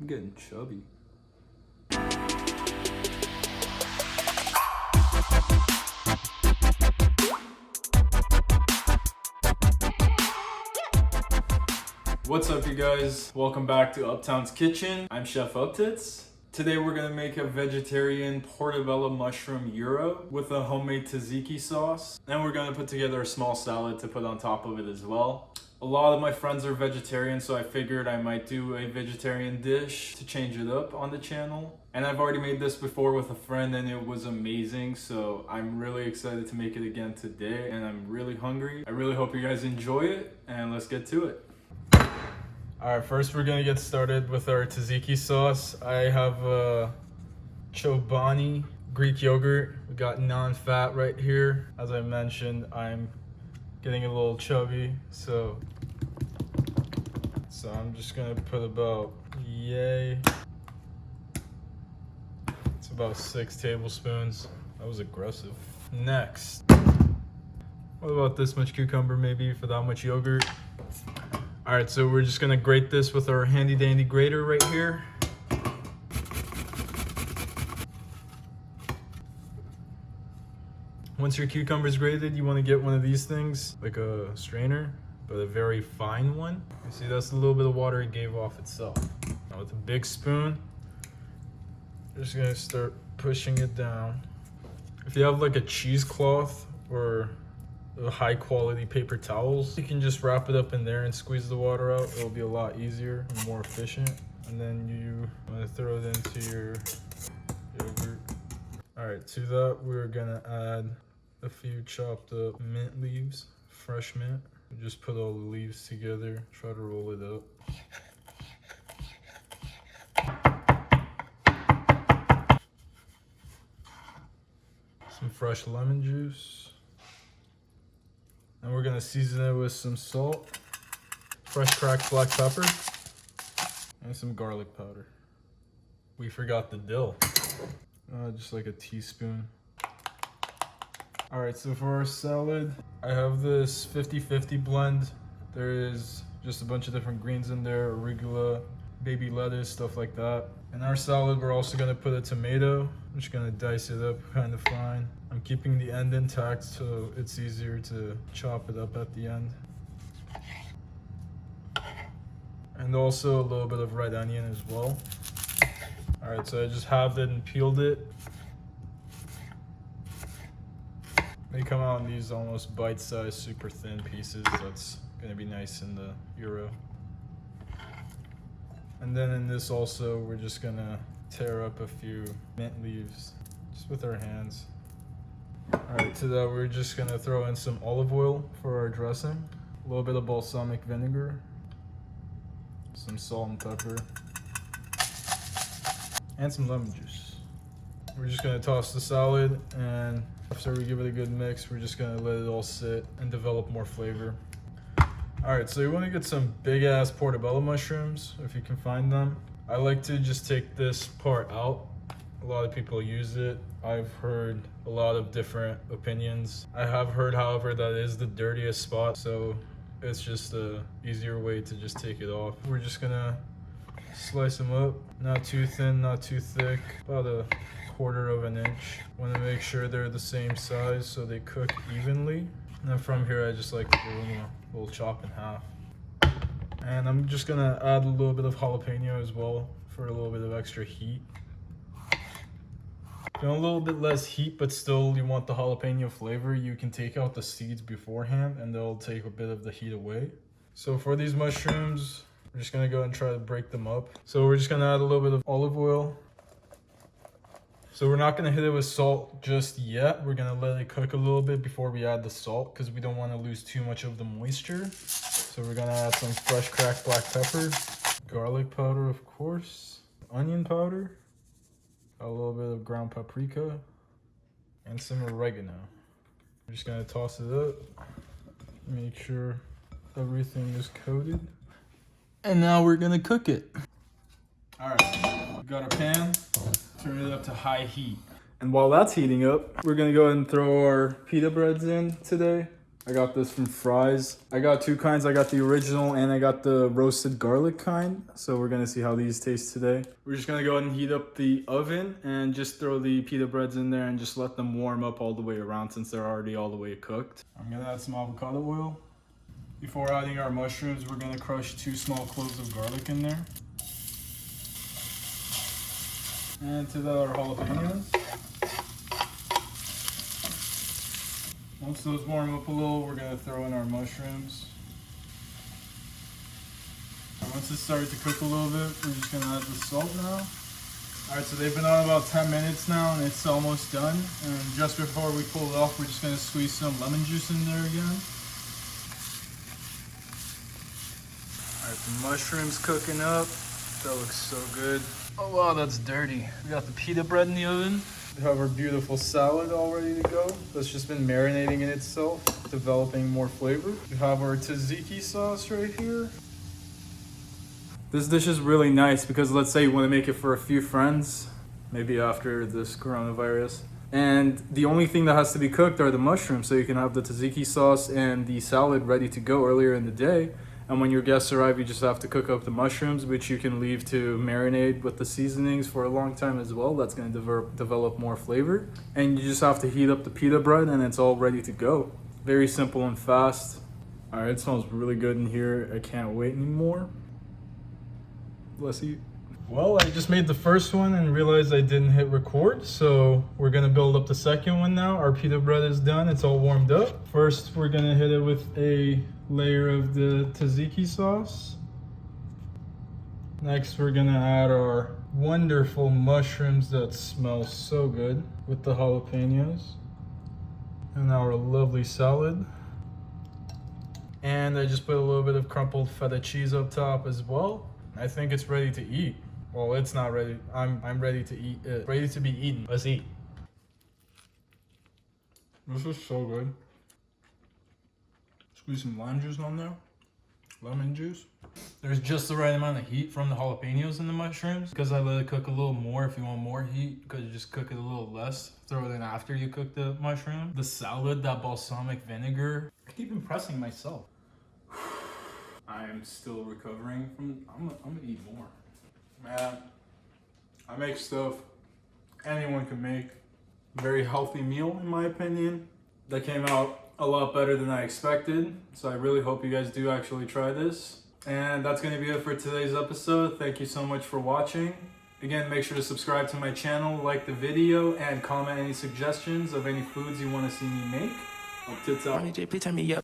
getting chubby. What's up, you guys? Welcome back to Uptown's Kitchen. I'm Chef Uptits. Today we're gonna make a vegetarian portobello mushroom gyro with a homemade tzatziki sauce. And we're gonna put together a small salad to put on top of it as well. A lot of my friends are vegetarian, so I figured I might do a vegetarian dish to change it up on the channel. And I've already made this before with a friend and it was amazing, so I'm really excited to make it again today, and I'm really hungry. I really hope you guys enjoy it, and let's get to it. Alright, first we're gonna get started with our tzatziki sauce. I have Chobani Greek yogurt. We got non-fat right here. As I mentioned, I'm getting a little chubby, so I'm just gonna put about, it's about 6 tablespoons. That was aggressive. Next, what about this much cucumber maybe for that much yogurt? All right, so we're just gonna grate this with our handy dandy grater right here. Once your cucumber's grated, you wanna get one of these things, like a strainer, but a very fine one. You see, that's a little bit of water it gave off itself. Now with a big spoon, you're just gonna start pushing it down. If you have like a cheesecloth or high quality paper towels, you can just wrap it up in there and squeeze the water out. It'll be a lot easier and more efficient. And then you want to throw it into your yogurt. All right, to that we're gonna add a few chopped up mint leaves, fresh mint. Just put all the leaves together, try to roll it up. Some fresh lemon juice. And we're gonna season it with some salt, fresh cracked black pepper, and some garlic powder. We forgot the dill, just like a teaspoon. All right, so for our salad, I have this 50-50 blend. There is just a bunch of different greens in there, arugula, baby lettuce, stuff like that. In our salad, we're also gonna put a tomato. I'm just gonna dice it up kind of fine. I'm keeping the end intact so it's easier to chop it up at the end. And also a little bit of red onion as well. All right, so I just halved it and peeled it. They come out in these almost bite-sized, super thin pieces. That's gonna be nice in the gyro. And then in this also, we're just gonna tear up a few mint leaves, just with our hands. All right, to that we're just gonna throw in some olive oil for our dressing, a little bit of balsamic vinegar, some salt and pepper, and some lemon juice. We're just gonna toss the salad, and after we give it a good mix, we're just gonna let it all sit and develop more flavor. All right, so you wanna get some big ass portobello mushrooms, if you can find them. I like to just take this part out. A lot of people use it. I've heard a lot of different opinions. I have heard, however, that is the dirtiest spot, so it's just a easier way to just take it off. We're just gonna slice them up, not too thin, not too thick, about a 1/4 of an inch. Want to make sure they're the same size so they cook evenly. And then from here, I just like to do a little chop in half. And I'm just gonna add a little bit of jalapeno as well for a little bit of extra heat. If you want a little bit less heat, but still you want the jalapeno flavor, you can take out the seeds beforehand and they'll take a bit of the heat away. So for these mushrooms, we're just gonna go and try to break them up. So we're just gonna add a little bit of olive oil. So we're not gonna hit it with salt just yet. We're gonna let it cook a little bit before we add the salt because we don't wanna lose too much of the moisture. So we're gonna add some fresh cracked black pepper, garlic powder, of course, onion powder, a little bit of ground paprika, and some oregano. We're just gonna toss it up, make sure everything is coated. And now we're gonna cook it. All right, we've got our pan, turn it up to high heat. And while that's heating up, we're gonna go ahead and throw our pita breads in today. I got this from Fry's. I got two kinds. I got the original and I got the roasted garlic kind. So we're gonna see how these taste today. We're just gonna go ahead and heat up the oven and just throw the pita breads in there and just let them warm up all the way around since they're already all the way cooked. I'm gonna add some avocado oil. Before adding our mushrooms, we're gonna crush 2 small cloves of garlic in there. And to that, our jalapenos. Once those warm up a little, we're gonna throw in our mushrooms. And once it started to cook a little bit, we're just gonna add the salt now. Alright, so they've been on about 10 minutes now and it's almost done. And just before we pull it off, we're just gonna squeeze some lemon juice in there again. Alright, the mushrooms cooking up. That looks so good. Oh wow, that's dirty. We got the pita bread in the oven. We have our beautiful salad all ready to go. That's just been marinating in itself, developing more flavor. We have our tzatziki sauce right here. This dish is really nice because let's say you want to make it for a few friends, maybe after this coronavirus. And the only thing that has to be cooked are the mushrooms, so you can have the tzatziki sauce and the salad ready to go earlier in the day. And when your guests arrive, you just have to cook up the mushrooms, which you can leave to marinate with the seasonings for a long time as well. That's going to develop more flavor. And you just have to heat up the pita bread and it's all ready to go. Very simple and fast. All right, it smells really good in here. I can't wait anymore. Let's eat. Well, I just made the first one and realized I didn't hit record, so we're gonna build up the second one now. Our pita bread is done, it's all warmed up. First, we're gonna hit it with a layer of the tzatziki sauce. Next, we're gonna add our wonderful mushrooms that smell so good with the jalapenos. And our lovely salad. And I just put a little bit of crumpled feta cheese up top as well. I think it's ready to eat. Well, it's not ready. I'm ready to eat it. Ready to be eaten. Let's eat. This is so good. Squeeze some lime juice on there. Lemon juice. There's just the right amount of heat from the jalapenos and the mushrooms because I let it cook a little more. If you want more heat, because you just cook it a little less. Throw it in after you cook the mushroom. The salad, that balsamic vinegar. I keep impressing myself. I am still recovering from. I'm gonna eat more. Man, I make stuff anyone can make. Very healthy meal in my opinion. That came out a lot better than I expected. So I really hope you guys do actually try this. And that's gonna be it for today's episode. Thank you so much for watching. Again, make sure to subscribe to my channel, like the video, and comment any suggestions of any foods you want to see me make. Tits out.